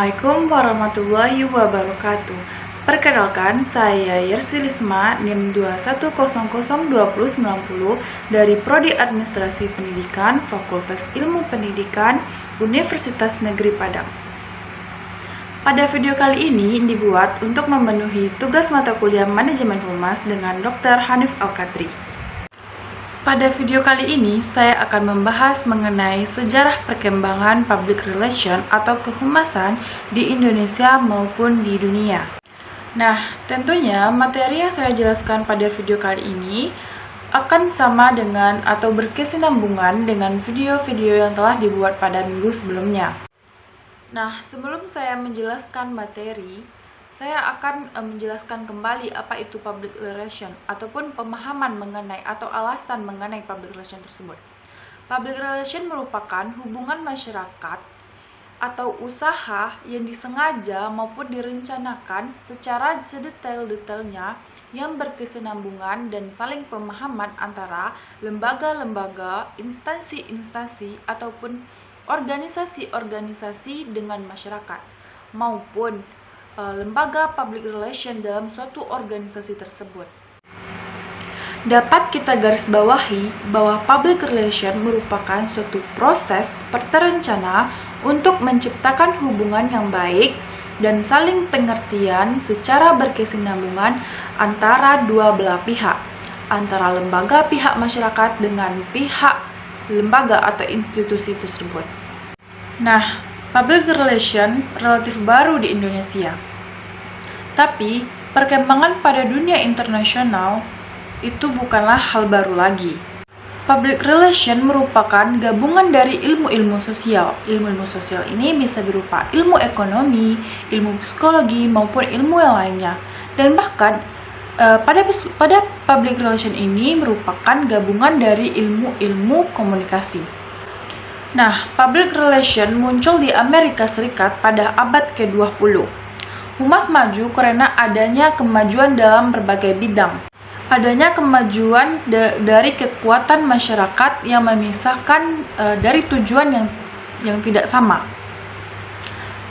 Assalamualaikum warahmatullahi wabarakatuh. Perkenalkan, saya Yersi Lisma, NIM 2100290 dari Prodi Administrasi Pendidikan, Fakultas Ilmu Pendidikan, Universitas Negeri Padang. Pada video kali ini dibuat untuk memenuhi tugas mata kuliah Manajemen Humas dengan Dr. Hanif Al-Katri. Pada video kali ini, saya akan membahas mengenai sejarah perkembangan public relation atau kehumasan di Indonesia maupun di dunia. Nah, tentunya materi yang saya jelaskan pada video kali ini akan sama dengan atau berkesinambungan dengan video-video yang telah dibuat pada minggu sebelumnya. Nah, sebelum saya menjelaskan materi, saya akan menjelaskan kembali apa itu public relation ataupun pemahaman mengenai atau alasan mengenai public relation tersebut. Public relation merupakan hubungan masyarakat atau usaha yang disengaja maupun direncanakan secara sedetail-detailnya yang berkesinambungan dan saling pemahaman antara lembaga-lembaga, instansi-instansi ataupun organisasi-organisasi dengan masyarakat maupun lembaga public relation dalam suatu organisasi tersebut. Dapat kita garis bawahi bahwa public relation merupakan suatu proses terencana untuk menciptakan hubungan yang baik dan saling pengertian secara berkesinambungan antara dua belah pihak, antara lembaga pihak masyarakat dengan pihak lembaga atau institusi tersebut. Nah, public relation relatif baru di Indonesia. Tapi, perkembangan pada dunia internasional itu bukanlah hal baru lagi. Public relation merupakan gabungan dari ilmu-ilmu sosial. Ilmu-ilmu sosial ini bisa berupa ilmu ekonomi, ilmu psikologi, maupun ilmu yang lainnya. Dan bahkan, pada public relation ini merupakan gabungan dari ilmu-ilmu komunikasi. Nah, public relation muncul di Amerika Serikat pada abad ke-20. Humas maju karena adanya kemajuan dalam berbagai bidang. Adanya kemajuan dari kekuatan masyarakat yang memisahkan dari tujuan yang tidak sama.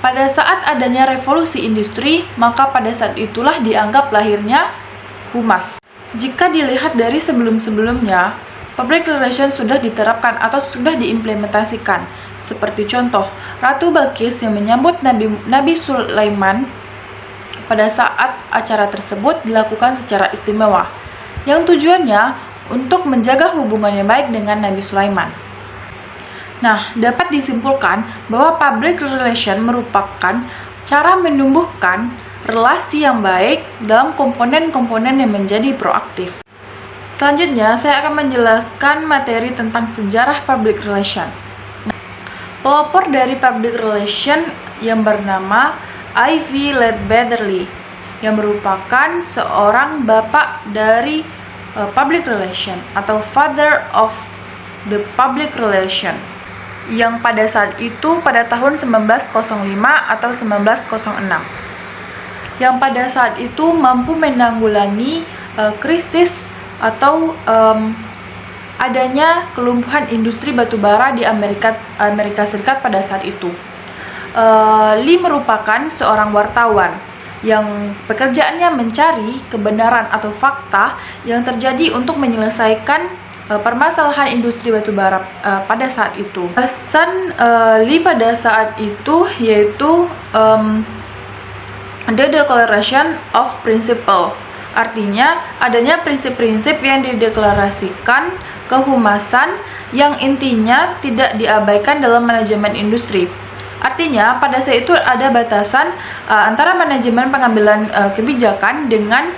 Pada saat adanya revolusi industri, maka pada saat itulah dianggap lahirnya humas. Jika dilihat dari sebelum-sebelumnya, public relation sudah diterapkan atau sudah diimplementasikan. Seperti contoh, Ratu Balkis yang menyambut Nabi Sulaiman pada saat acara tersebut dilakukan secara istimewa, yang tujuannya untuk menjaga hubungan yang baik dengan Nabi Sulaiman. Nah, dapat disimpulkan bahwa public relation merupakan cara menumbuhkan relasi yang baik dalam komponen-komponen yang menjadi proaktif. Selanjutnya, saya akan menjelaskan materi tentang sejarah public relation. Pelopor dari public relation yang bernama Ivy Ledbetter-Lee, yang merupakan seorang bapak dari public relation atau father of the public relation, yang pada saat itu pada tahun 1905 atau 1906, yang pada saat itu mampu menanggulangi krisis atau adanya kelumpuhan industri batubara di Amerika Serikat pada saat itu. Lee merupakan seorang wartawan yang pekerjaannya mencari kebenaran atau fakta yang terjadi untuk menyelesaikan permasalahan industri batubara pada saat itu. Pesan Lee pada saat itu yaitu The Declaration of Principle. Artinya, adanya prinsip-prinsip yang dideklarasikan kehumasan yang intinya tidak diabaikan dalam manajemen industri. Artinya, pada saat itu ada batasan antara manajemen pengambilan kebijakan dengan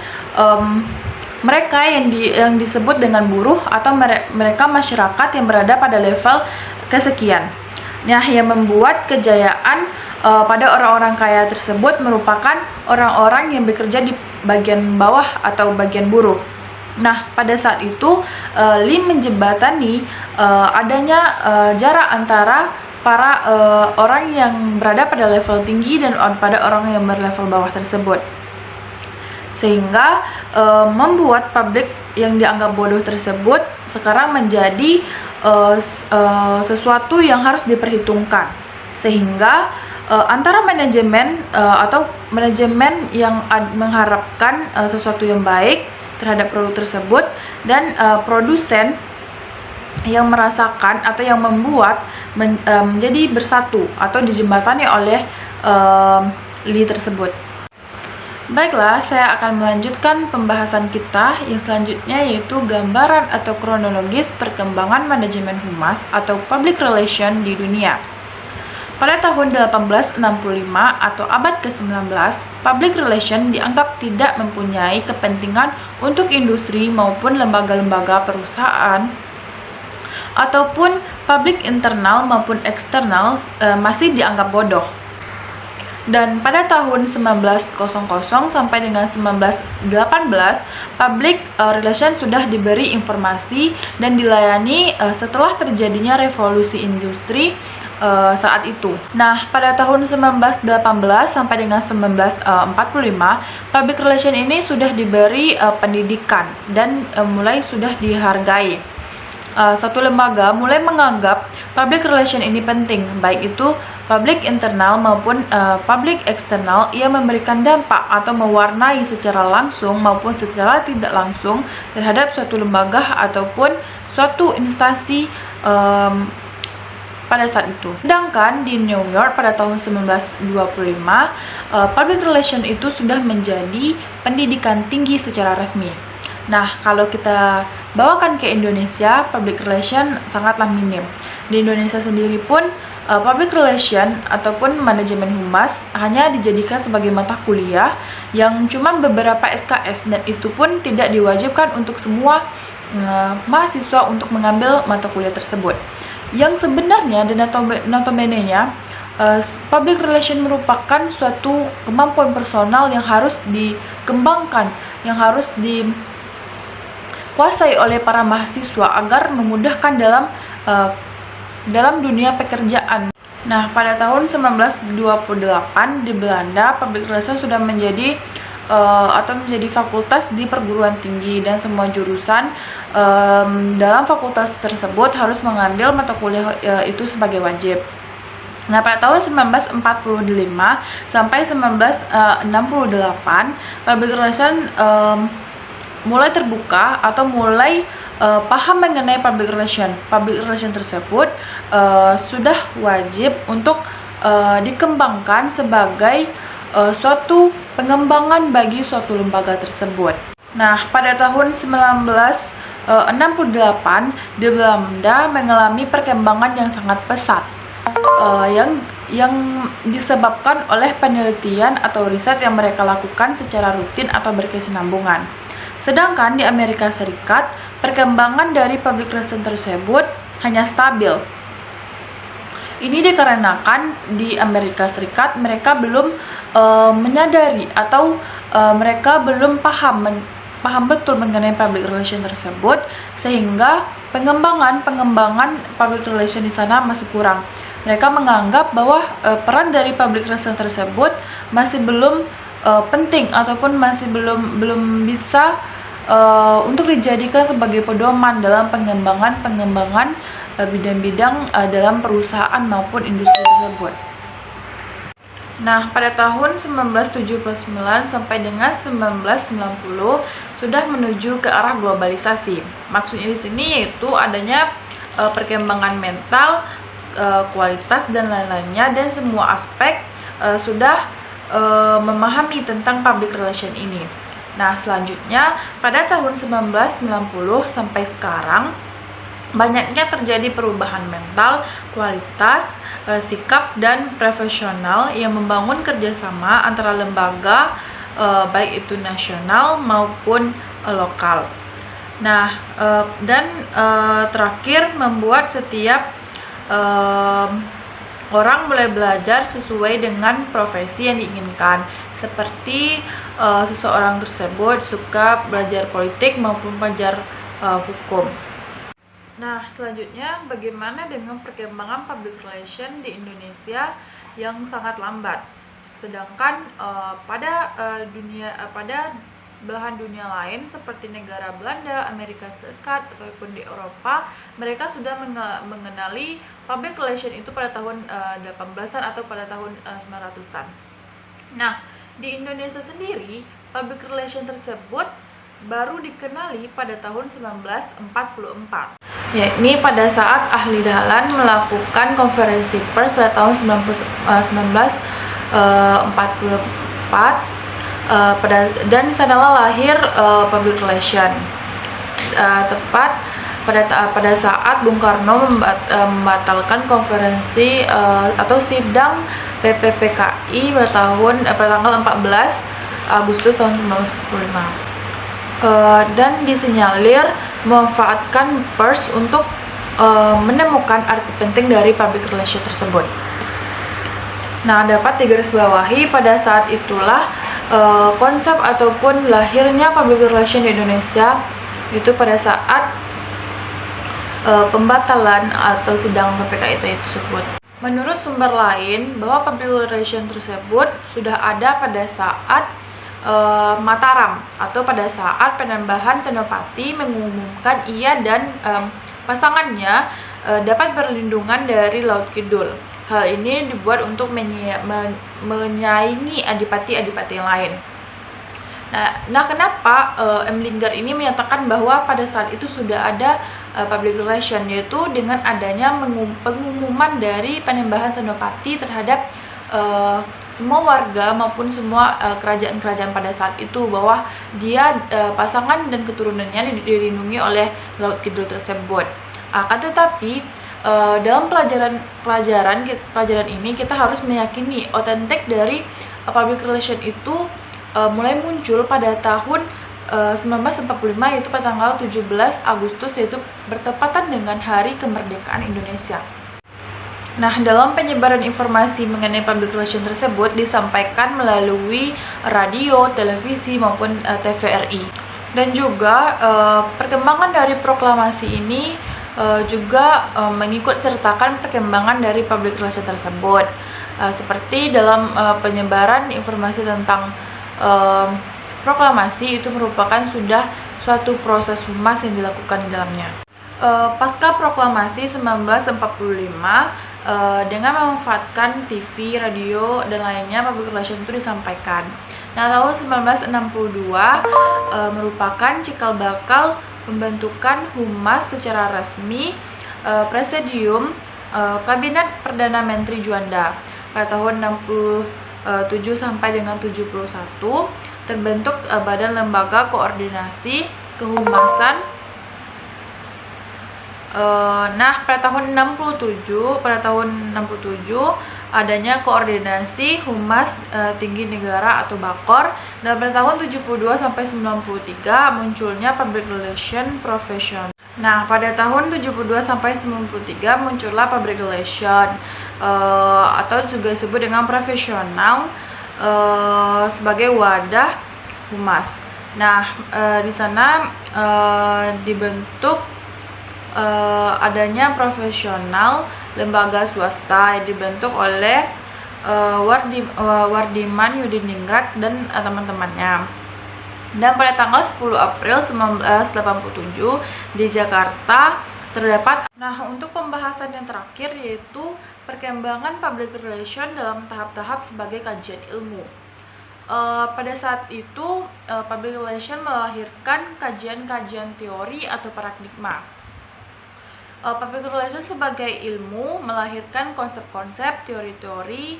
mereka yang disebut dengan buruh atau mereka masyarakat yang berada pada level kesekian. Nah, yang membuat kejayaan pada orang-orang kaya tersebut merupakan orang-orang yang bekerja di bagian bawah atau bagian buruh. Nah, pada saat itu Lee menjembatani adanya jarak antara para orang yang berada pada level tinggi dan pada orang yang berlevel bawah tersebut, sehingga membuat publik yang dianggap bodoh tersebut sekarang menjadi sesuatu yang harus diperhitungkan, sehingga antara manajemen atau manajemen yang mengharapkan sesuatu yang baik terhadap produk tersebut dan produsen yang merasakan atau yang membuat menjadi bersatu atau dijembatani oleh lidi tersebut. Baiklah, saya akan melanjutkan pembahasan kita yang selanjutnya, yaitu gambaran atau kronologis perkembangan manajemen humas atau public relation di dunia. Pada tahun 1865 atau abad ke-19, public relation dianggap tidak mempunyai kepentingan untuk industri maupun lembaga-lembaga perusahaan, ataupun publik internal maupun eksternal masih dianggap bodoh. Dan pada tahun 1900 sampai dengan 1918, public relation sudah diberi informasi dan dilayani setelah terjadinya revolusi industri saat itu. Nah, pada tahun 1918 sampai dengan 1945, public relation ini sudah diberi pendidikan dan mulai sudah dihargai. Satu lembaga mulai menganggap public relation ini penting, baik itu publik internal maupun publik eksternal. Ia memberikan dampak atau mewarnai secara langsung maupun secara tidak langsung terhadap suatu lembaga ataupun suatu instansi pada saat itu. Sedangkan di New York pada tahun 1925, public relation itu sudah menjadi pendidikan tinggi secara resmi. Nah, kalau kita bawakan ke Indonesia, public relation sangatlah minim. Di Indonesia sendiri pun, public relation ataupun manajemen humas hanya dijadikan sebagai mata kuliah yang cuma beberapa SKS, dan itu pun tidak diwajibkan untuk semua mahasiswa untuk mengambil mata kuliah tersebut. Yang sebenarnya dan notabene-nya, public relation merupakan suatu kemampuan personal yang harus dikembangkan, yang harus dikuasai oleh para mahasiswa agar memudahkan dalam dunia pekerjaan. Nah, pada tahun 1928 di Belanda, public relation sudah menjadi fakultas di perguruan tinggi, dan semua jurusan dalam fakultas tersebut harus mengambil mata kuliah itu sebagai wajib. Nah, pada tahun 1945 sampai 1968, public relation mulai terbuka atau mulai paham mengenai public relation. Public relation tersebut sudah wajib untuk dikembangkan sebagai suatu pengembangan bagi suatu lembaga tersebut. Nah, pada tahun 1968, di Belanda mengalami perkembangan yang sangat pesat, yang disebabkan oleh penelitian atau riset yang mereka lakukan secara rutin atau berkesinambungan. Sedangkan di Amerika Serikat, perkembangan dari public relation tersebut hanya stabil. Ini dikarenakan di Amerika Serikat mereka belum menyadari atau mereka belum paham betul mengenai public relation tersebut, sehingga pengembangan public relation di sana masih kurang. Mereka menganggap bahwa peran dari public relation tersebut masih belum penting ataupun masih belum bisa untuk dijadikan sebagai pedoman dalam pengembangan bidang-bidang dalam perusahaan maupun industri tersebut. Nah, pada tahun 1979 sampai dengan 1990 sudah menuju ke arah globalisasi. Maksudnya di sini yaitu adanya perkembangan mental, kualitas dan lain-lainnya, dan semua aspek sudah memahami tentang public relation ini. Nah, selanjutnya pada tahun 1990 sampai sekarang banyaknya terjadi perubahan mental, kualitas, sikap, dan profesional yang membangun kerjasama antara lembaga baik itu nasional maupun lokal. Nah, terakhir membuat setiap orang mulai belajar sesuai dengan profesi yang diinginkan, seperti seseorang tersebut suka belajar politik maupun belajar hukum. Nah, selanjutnya bagaimana dengan perkembangan public relation di Indonesia yang sangat lambat? Sedangkan pada belahan dunia lain seperti negara Belanda, Amerika Serikat, ataupun di Eropa, mereka sudah mengenali public relation itu pada tahun 18-an atau pada tahun 900-an. Nah, di Indonesia sendiri, public relation tersebut baru dikenali pada tahun 1944. Yakni pada saat Ahli Dahlan melakukan konferensi pers pada tahun 1944, dan di sanalah lahir public relation. Tepat pada saat Bung Karno membatalkan konferensi atau sidang PPPKI pada tanggal 14 Agustus tahun 1945. Dan disinyalir memanfaatkan pers untuk menemukan arti penting dari public relation tersebut. Nah, dapat digarisbawahi pada saat itulah konsep ataupun lahirnya public relation di Indonesia itu pada saat pembatalan atau sidang PPKI tersebut. Menurut sumber lain, bahwa public relation tersebut sudah ada pada saat Mataram atau pada saat Penembahan Senopati mengumumkan ia dan pasangannya dapat berlindungan dari Laut Kidul. Hal ini dibuat untuk menyaingi adipati-adipati yang lain. Nah, kenapa M. Linggar ini menyatakan bahwa pada saat itu sudah ada public relation, yaitu dengan adanya pengumuman dari Penembahan Senopati terhadap semua warga maupun semua kerajaan-kerajaan pada saat itu bahwa dia pasangan dan keturunannya dilindungi oleh Laut Kidul tersebut. Akan tetapi dalam pelajaran ini kita harus meyakini otentik dari public relation itu mulai muncul pada tahun 1945, yaitu pada tanggal 17 Agustus, yaitu bertepatan dengan Hari Kemerdekaan Indonesia. Nah, dalam penyebaran informasi mengenai public relation tersebut disampaikan melalui radio, televisi, maupun TVRI. Dan juga perkembangan dari proklamasi ini juga mengikut sertakan perkembangan dari public relation tersebut. Seperti dalam penyebaran informasi tentang proklamasi itu merupakan sudah suatu proses humas yang dilakukan di dalamnya. Pasca proklamasi 1945, dengan memanfaatkan TV, radio, dan lainnya, public relation itu disampaikan. Nah, tahun 1962 merupakan cikal bakal pembentukan humas secara resmi Presidium Kabinet Perdana Menteri Juanda. Pada tahun 67 sampai dengan 71 terbentuk Badan Lembaga Koordinasi Kehumasan. Pada tahun 67 adanya koordinasi humas tinggi negara atau BAKOR, dan pada tahun 72 sampai 93 munculnya public relation profession. Nah, pada tahun 72 sampai 93 muncullah public relation atau juga disebut dengan profesional sebagai wadah humas. Nah, di sana dibentuk adanya profesional lembaga swasta yang dibentuk oleh Wardiman Yudiningrat dan teman-temannya. Dan pada tanggal 10 April 1987 di Jakarta terdapat. Nah, untuk pembahasan yang terakhir yaitu perkembangan public relation dalam tahap-tahap sebagai kajian ilmu. Pada saat itu public relation melahirkan kajian-kajian teori atau paradigma. Public relation sebagai ilmu melahirkan konsep-konsep, teori-teori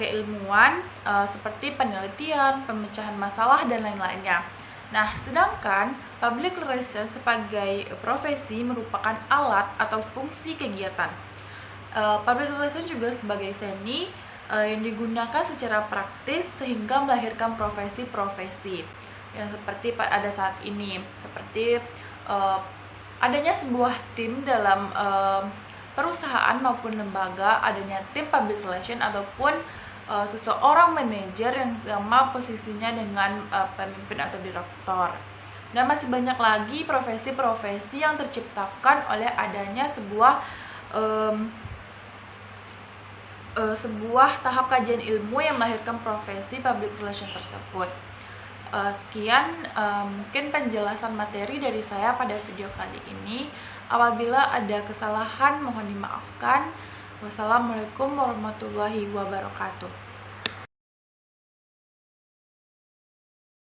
keilmuan seperti penelitian, pemecahan masalah, dan lain-lainnya. Nah, sedangkan public relation sebagai profesi merupakan alat atau fungsi kegiatan. Public relation juga sebagai seni yang digunakan secara praktis sehingga melahirkan profesi-profesi yang seperti pada saat ini, seperti adanya sebuah tim dalam perusahaan maupun lembaga, adanya tim public relation ataupun seseorang manajer yang sama posisinya dengan pemimpin atau direktur. Dan masih banyak lagi profesi-profesi yang terciptakan oleh adanya sebuah tahap kajian ilmu yang melahirkan profesi public relation tersebut. Sekian mungkin penjelasan materi dari saya pada video kali ini. Apabila ada kesalahan mohon dimaafkan. Wassalamualaikum warahmatullahi wabarakatuh.